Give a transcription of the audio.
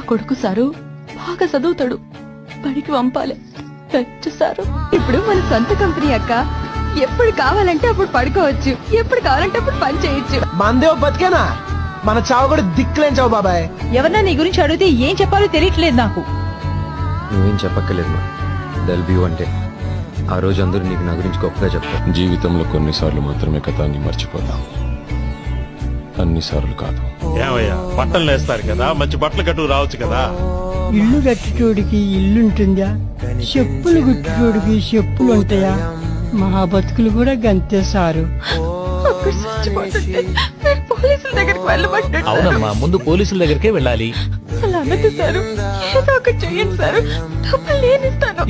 కొడుకు సారు బాగా చదువుతాడు, బడికి పంపాలి. సారు ఇప్పుడు మన సొంత కంపెనీ అక్క. ఎప్పుడు కావాలంటే అప్పుడు పడుకోవచ్చు, ఎప్పుడు కావాలంటే అప్పుడు పని చేయొచ్చు. మందేవ్ బతికేనా, మన చావు కూడా దిక్కులేని చావు బాబాయ్. ఎవరన్నా నీ గురించి అడిగితే ఏం చెప్పాలో తెలియట్లేదు నాకు. నువ్వేం చెప్పక్కర్లేదు. డెల్బీ అంటే ఆ రోజు అందరూ నీకు నా గురించి గొప్పగా చెప్తారు. జీవితంలో కొన్నిసార్లు మాత్రమే కథాన్ని మర్చిపోతాం, అన్నిసార్లు కాదు. ఏమయ్యా బట్టలు వేస్తారు కదా, మంచి బట్టలు కట్టు రావచ్చు కదా. ఇల్లు కట్టుచోడికి ఇల్లుంటుందా, చెప్పులు గుట్టుచోడికి చెప్పులు ఉంటాయా? మా బతుకులు కూడా గంతే సారు. పోలీసుల దగ్గరికి వెళ్ళమంటాడు. అవునమ్మా, ముందు పోలీసుల దగ్గరికే వెళ్ళాలి. అలా అనదు సారు, ఏదో ఒకటి చెయ్యండి సారు, డబ్బులు నేను ఇస్తాను.